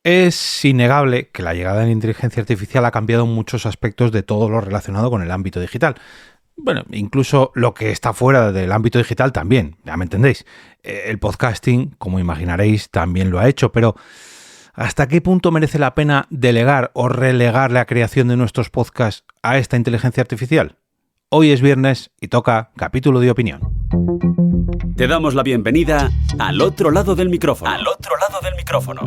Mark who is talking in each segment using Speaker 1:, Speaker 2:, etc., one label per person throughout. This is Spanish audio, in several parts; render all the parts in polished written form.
Speaker 1: Es innegable que la llegada de la inteligencia artificial ha cambiado muchos aspectos de todo lo relacionado con el ámbito digital. Bueno, incluso lo que está fuera del ámbito digital también, ya me entendéis. El podcasting, como imaginaréis, también lo ha hecho, pero ¿hasta qué punto merece la pena delegar o relegar la creación de nuestros podcasts a esta inteligencia artificial? Hoy es viernes y toca capítulo de opinión.
Speaker 2: Te damos la bienvenida al otro lado del micrófono.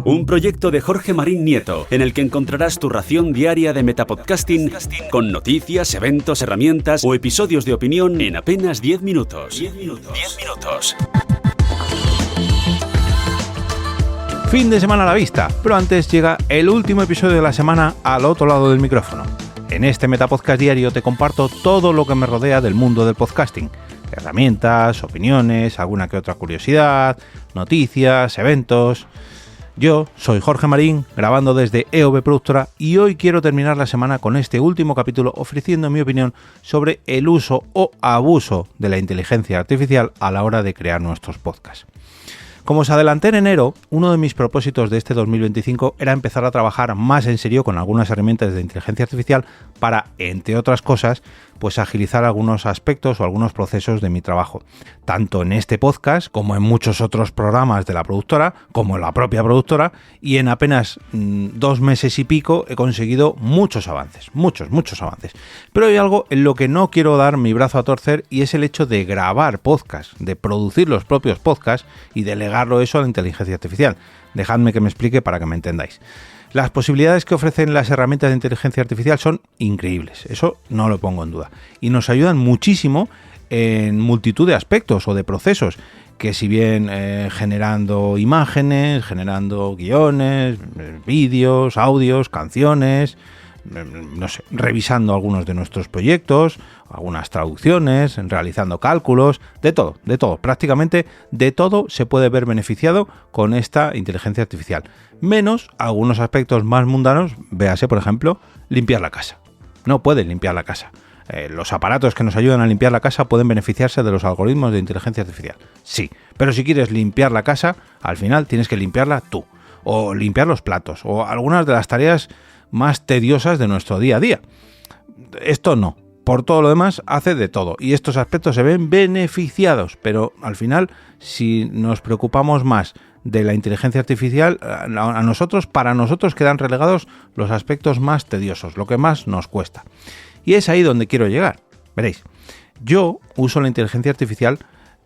Speaker 2: Un proyecto de Jorge Marín Nieto, en el que encontrarás tu ración diaria de metapodcasting con noticias, eventos, herramientas o episodios de opinión en apenas 10 minutos. 10 minutos.
Speaker 1: Fin de semana a la vista, pero antes llega el último episodio de la semana al otro lado del micrófono. En este Metapodcast diario te comparto todo lo que me rodea del mundo del podcasting. Herramientas, opiniones, alguna que otra curiosidad, noticias, eventos. Yo soy Jorge Marín, grabando desde EOB Productora, y hoy quiero terminar la semana con este último capítulo ofreciendo mi opinión sobre el uso o abuso de la inteligencia artificial a la hora de crear nuestros podcasts. Como os adelanté en enero, uno de mis propósitos de este 2025 era empezar a trabajar más en serio con algunas herramientas de inteligencia artificial para, entre otras cosas, pues agilizar algunos aspectos o algunos procesos de mi trabajo, tanto en este podcast como en muchos otros programas de la productora, como en la propia productora, y en apenas 2 meses y pico he conseguido muchos avances. Pero hay algo en lo que no quiero dar mi brazo a torcer, y es el hecho de grabar podcasts, de producir los propios podcasts y delegarlo eso a la inteligencia artificial. Dejadme que me explique para que me entendáis. Las posibilidades que ofrecen las herramientas de inteligencia artificial son increíbles, eso no lo pongo en duda, y nos ayudan muchísimo en multitud de aspectos o de procesos, que si bien generando imágenes, generando guiones, vídeos, audios, canciones, no sé, revisando algunos de nuestros proyectos, algunas traducciones, realizando cálculos, de todo, prácticamente de todo se puede ver beneficiado con esta inteligencia artificial, menos algunos aspectos más mundanos, véase por ejemplo, limpiar la casa. No pueden limpiar la casa. Los aparatos que nos ayudan a limpiar la casa pueden beneficiarse de los algoritmos de inteligencia artificial, sí, pero si quieres limpiar la casa, al final tienes que limpiarla tú, o limpiar los platos, o algunas de las tareas más tediosas de nuestro día a día. Esto no. Por todo lo demás hace de todo y estos aspectos se ven beneficiados, pero al final, si nos preocupamos más de la inteligencia artificial, para nosotros quedan relegados los aspectos más tediosos, lo que más nos cuesta. Y es ahí donde quiero llegar. Veréis, yo uso la inteligencia artificial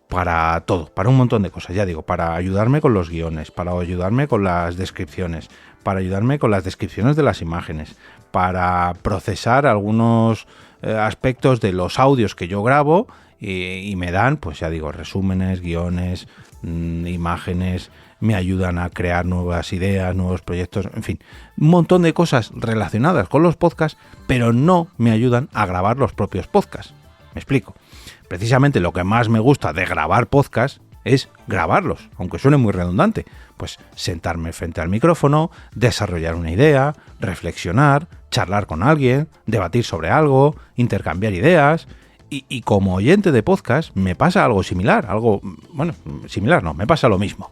Speaker 1: para todo, para un montón de cosas, ya digo, para ayudarme con los guiones, para ayudarme con las descripciones, para ayudarme con las descripciones de las imágenes, para procesar algunos aspectos de los audios que yo grabo y me dan, pues ya digo, resúmenes, guiones, imágenes, me ayudan a crear nuevas ideas, nuevos proyectos, en fin, un montón de cosas relacionadas con los podcasts, pero no me ayudan a grabar los propios podcasts. Me explico. Precisamente lo que más me gusta de grabar podcasts es grabarlos, aunque suene muy redundante. Pues sentarme frente al micrófono, desarrollar una idea, reflexionar, charlar con alguien, debatir sobre algo, intercambiar ideas. Y como oyente de podcast me pasa algo similar, me pasa lo mismo.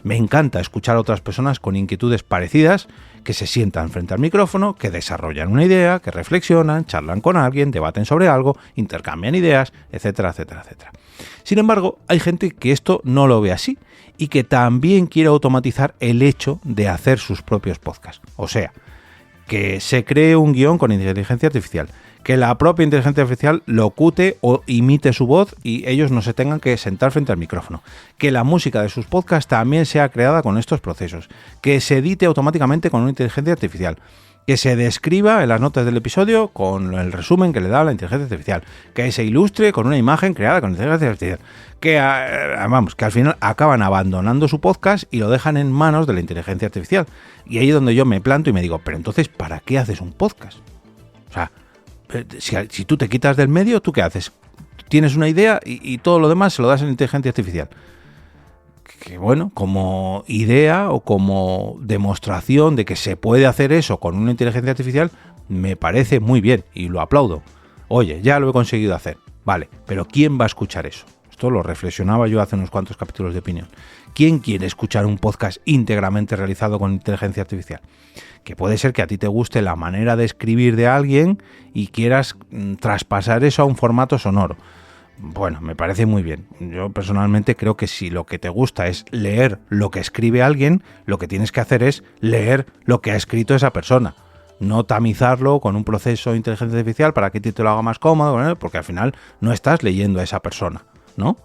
Speaker 1: Me encanta escuchar a otras personas con inquietudes parecidas, que se sientan frente al micrófono, que desarrollan una idea, que reflexionan, charlan con alguien, debaten sobre algo, intercambian ideas, etcétera, etcétera, etcétera. Sin embargo, hay gente que esto no lo ve así y que también quiere automatizar el hecho de hacer sus propios podcasts. O sea, que se cree un guión con inteligencia artificial, que la propia inteligencia artificial locute o imite su voz y ellos no se tengan que sentar frente al micrófono, que la música de sus podcasts también sea creada con estos procesos, que se edite automáticamente con una inteligencia artificial, que se describa en las notas del episodio con el resumen que le da la inteligencia artificial, que se ilustre con una imagen creada con inteligencia artificial, que al final acaban abandonando su podcast y lo dejan en manos de la inteligencia artificial. Y ahí es donde yo me planto y me digo, pero entonces, ¿para qué haces un podcast? O sea, si tú te quitas del medio, ¿tú qué haces? Tienes una idea y todo lo demás se lo das a la inteligencia artificial. Que bueno, como idea o como demostración de que se puede hacer eso con una inteligencia artificial, me parece muy bien y lo aplaudo. Oye, ya lo he conseguido hacer. Vale, pero ¿quién va a escuchar eso? esto lo reflexionaba yo hace unos cuantos capítulos de opinión. ¿Quién quiere escuchar un podcast íntegramente realizado con inteligencia artificial? Que puede ser que a ti te guste la manera de escribir de alguien y quieras traspasar eso a un formato sonoro. Bueno, me parece muy bien. Yo personalmente creo que si lo que te gusta es leer lo que escribe alguien, lo que tienes que hacer es leer lo que ha escrito esa persona. No tamizarlo con un proceso de inteligencia artificial para que te lo haga más cómodo, porque al final no estás leyendo a esa persona, ¿no?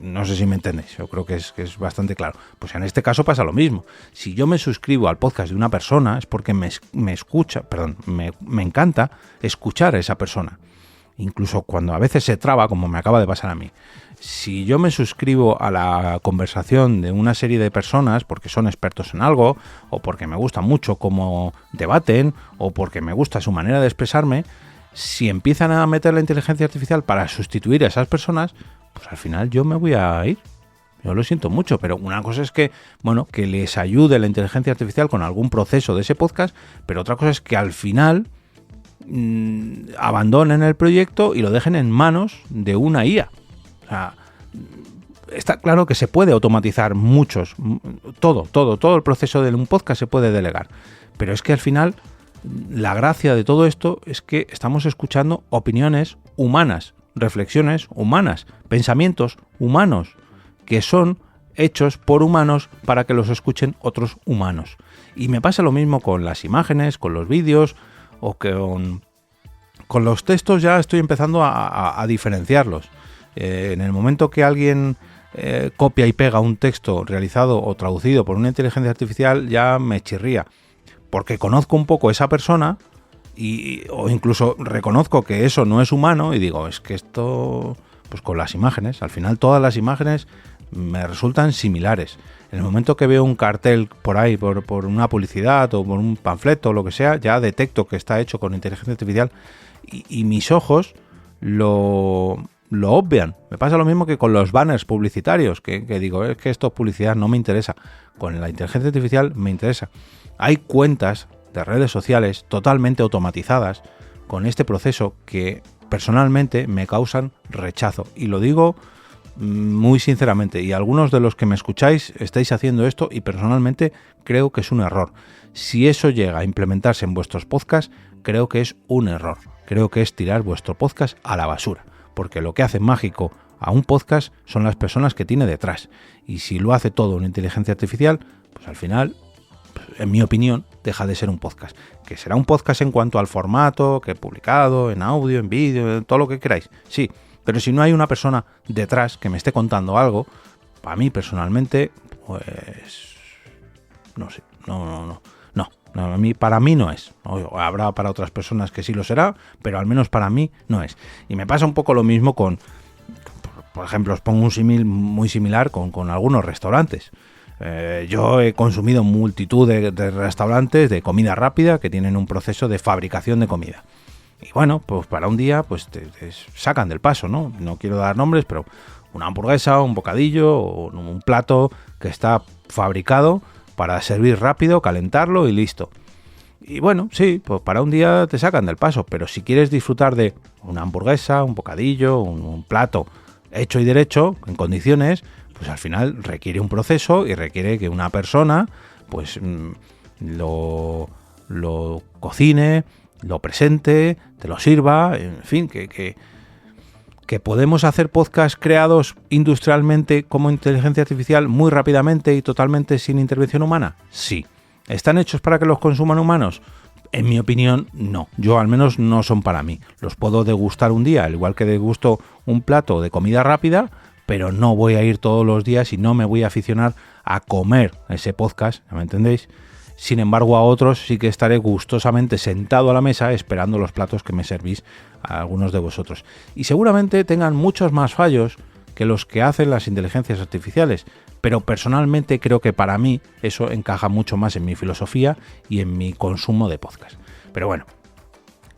Speaker 1: No sé si me entendéis, yo creo que es bastante claro. Pues en este caso pasa lo mismo. Si yo me suscribo al podcast de una persona es porque me encanta escuchar a esa persona. Incluso cuando a veces se traba, como me acaba de pasar a mí. Si yo me suscribo a la conversación de una serie de personas porque son expertos en algo, o porque me gusta mucho cómo debaten, o porque me gusta su manera de expresarme, si empiezan a meter la inteligencia artificial para sustituir a esas personas, pues al final yo me voy a ir. Yo lo siento mucho, pero una cosa es que, bueno, que les ayude la inteligencia artificial con algún proceso de ese podcast, pero otra cosa es que al final abandonen el proyecto y lo dejen en manos de una IA. O sea, está claro que se puede automatizar todo el proceso de un podcast se puede delegar, pero es que al final la gracia de todo esto es que estamos escuchando opiniones humanas, reflexiones humanas, pensamientos humanos que son hechos por humanos para que los escuchen otros humanos. Y me pasa lo mismo con las imágenes, con los vídeos o con los textos. Ya estoy empezando a diferenciarlos. En el momento que alguien copia y pega un texto realizado o traducido por una inteligencia artificial, ya me chirría, porque conozco un poco a esa persona o incluso reconozco que eso no es humano y digo, es que esto, pues con las imágenes, al final todas las imágenes me resultan similares. En el momento que veo un cartel por ahí, por una publicidad o por un panfleto o lo que sea, ya detecto que está hecho con inteligencia artificial y mis ojos lo obvian. Me pasa lo mismo que con los banners publicitarios, que digo, es que esto es publicidad, no me interesa. Con la inteligencia artificial me interesa. Hay cuentas de redes sociales totalmente automatizadas con este proceso que personalmente me causan rechazo. Y lo digo muy sinceramente, y algunos de los que me escucháis estáis haciendo esto y personalmente creo que es un error. Si eso llega a implementarse en vuestros podcasts, creo que es un error. Creo que es tirar vuestro podcast a la basura, porque lo que hace mágico a un podcast son las personas que tiene detrás. Y si lo hace todo una inteligencia artificial, pues al final, en mi opinión, deja de ser un podcast. Que será un podcast en cuanto al formato, que he publicado, en audio, en vídeo, en todo lo que queráis. Sí, pero si no hay una persona detrás que me esté contando algo, para mí personalmente, pues no sé, no. Para mí no es. Habrá para otras personas que sí lo será, pero al menos para mí no es. Y me pasa un poco lo mismo con, por ejemplo, os pongo un símil muy similar con algunos restaurantes. Yo he consumido multitud de restaurantes de comida rápida que tienen un proceso de fabricación de comida. Y bueno, pues para un día pues te sacan del paso, ¿no? No quiero dar nombres, pero una hamburguesa, un bocadillo o un plato que está fabricado para servir rápido, calentarlo y listo. Y bueno, sí, pues para un día te sacan del paso, pero si quieres disfrutar de una hamburguesa, un bocadillo, un plato hecho y derecho, en condiciones, pues al final requiere un proceso y requiere que una persona pues lo cocine, lo presente, te lo sirva, en fin, que podemos hacer podcasts creados industrialmente como inteligencia artificial muy rápidamente y totalmente sin intervención humana. Sí. ¿Están hechos para que los consuman humanos? En mi opinión, no. Yo al menos no son para mí. Los puedo degustar un día, al igual que degusto un plato de comida rápida, pero no voy a ir todos los días y no me voy a aficionar a comer ese podcast, ¿me entendéis? Sin embargo, a otros sí que estaré gustosamente sentado a la mesa esperando los platos que me servís a algunos de vosotros. Y seguramente tengan muchos más fallos que los que hacen las inteligencias artificiales, pero personalmente creo que para mí eso encaja mucho más en mi filosofía y en mi consumo de podcast. Pero bueno,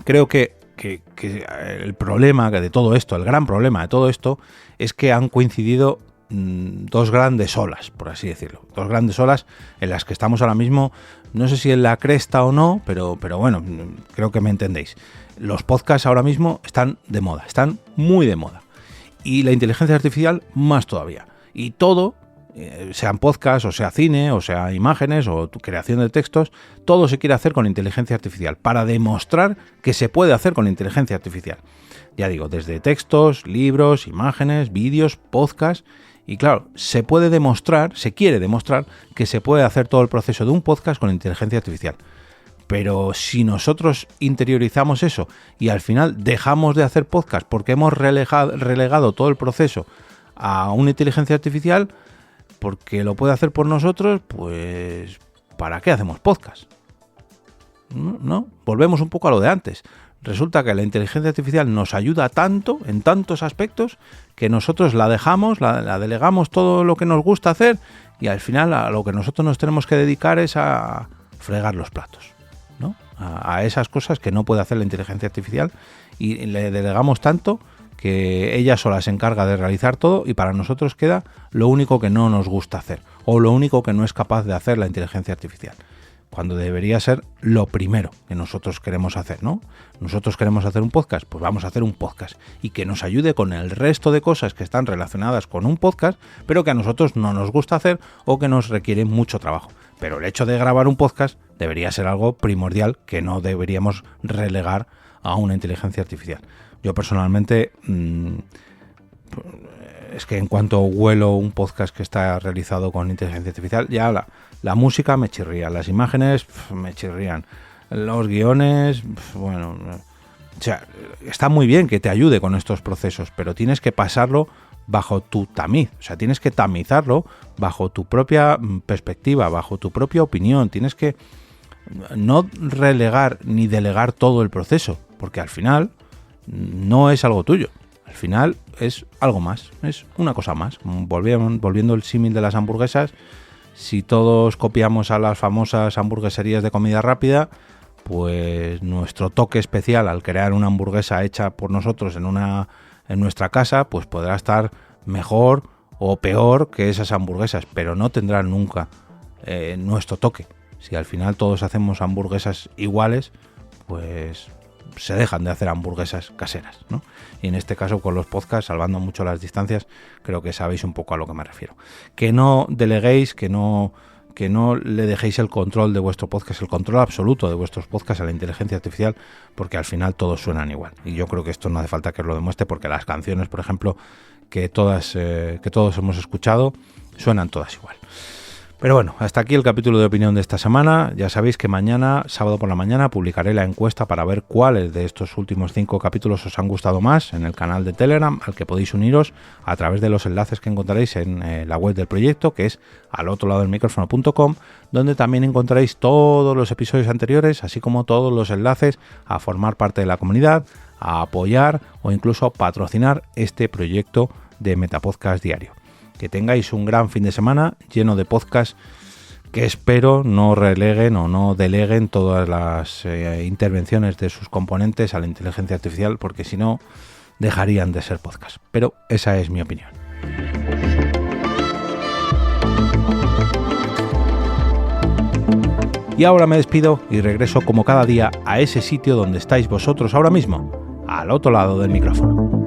Speaker 1: creo que el problema de todo esto, el gran problema de todo esto, es que han coincidido dos grandes olas, por así decirlo. Dos grandes olas en las que estamos ahora mismo, no sé si en la cresta o no, pero bueno, creo que me entendéis. Los podcasts ahora mismo están de moda, están muy de moda. y la inteligencia artificial más todavía. Y todo, sean podcasts, o sea cine, o sea imágenes, o tu creación de textos, todo se quiere hacer con inteligencia artificial, para demostrar que se puede hacer con inteligencia artificial. Ya digo, desde textos, libros, imágenes, vídeos, podcasts, y claro, se quiere demostrar que se puede hacer todo el proceso de un podcast con inteligencia artificial. Pero si nosotros interiorizamos eso y al final dejamos de hacer podcast porque hemos relegado todo el proceso a una inteligencia artificial, porque lo puede hacer por nosotros, pues ¿para qué hacemos podcast? ¿No? Volvemos un poco a lo de antes. Resulta que la inteligencia artificial nos ayuda tanto, en tantos aspectos, que nosotros la dejamos, la delegamos todo lo que nos gusta hacer, y al final a lo que nosotros nos tenemos que dedicar es a fregar los platos, ¿no? A esas cosas que no puede hacer la inteligencia artificial, y le delegamos tanto que ella sola se encarga de realizar todo, y para nosotros queda lo único que no nos gusta hacer, o lo único que no es capaz de hacer la inteligencia artificial, cuando debería ser lo primero que nosotros queremos hacer, ¿no? Nosotros queremos hacer un podcast, pues vamos a hacer un podcast, y que nos ayude con el resto de cosas que están relacionadas con un podcast, pero que a nosotros no nos gusta hacer o que nos requieren mucho trabajo. Pero el hecho de grabar un podcast debería ser algo primordial que no deberíamos relegar a una inteligencia artificial. Yo personalmente, es que en cuanto huelo un podcast que está realizado con inteligencia artificial, ya la música me chirría, las imágenes me chirrían, los guiones, bueno, o sea, está muy bien que te ayude con estos procesos, pero tienes que pasarlo bajo tu tamiz, o sea, tienes que tamizarlo bajo tu propia perspectiva, bajo tu propia opinión. Tienes que no relegar ni delegar todo el proceso, porque al final no es algo tuyo. Al final es algo más, es una cosa más. Volviendo el símil de las hamburguesas, si todos copiamos a las famosas hamburgueserías de comida rápida, pues nuestro toque especial al crear una hamburguesa hecha por nosotros en nuestra casa, pues podrá estar mejor o peor que esas hamburguesas, pero no tendrán nunca nuestro toque. Si al final todos hacemos hamburguesas iguales, pues se dejan de hacer hamburguesas caseras, ¿no? Y en este caso con los podcasts, salvando mucho las distancias, creo que sabéis un poco a lo que me refiero. Que no deleguéis, que no le dejéis el control de vuestro podcast, el control absoluto de vuestros podcasts a la inteligencia artificial, porque al final todos suenan igual. Y yo creo que esto no hace falta que os lo demuestre, porque las canciones, por ejemplo, que todos hemos escuchado, suenan todas igual. Pero bueno, hasta aquí el capítulo de opinión de esta semana. Ya sabéis que mañana, sábado por la mañana, publicaré la encuesta para ver cuáles de estos últimos 5 capítulos os han gustado más en el canal de Telegram, al que podéis uniros a través de los enlaces que encontraréis en la web del proyecto, que es alotroladodelmicrofono.com, donde también encontraréis todos los episodios anteriores, así como todos los enlaces a formar parte de la comunidad, a apoyar o incluso patrocinar este proyecto de Metapodcast Diario. Que tengáis un gran fin de semana lleno de podcasts que espero no releguen o no deleguen todas las intervenciones de sus componentes a la inteligencia artificial, porque si no dejarían de ser podcasts. Pero esa es mi opinión. Y ahora me despido y regreso como cada día a ese sitio donde estáis vosotros ahora mismo, al otro lado del micrófono.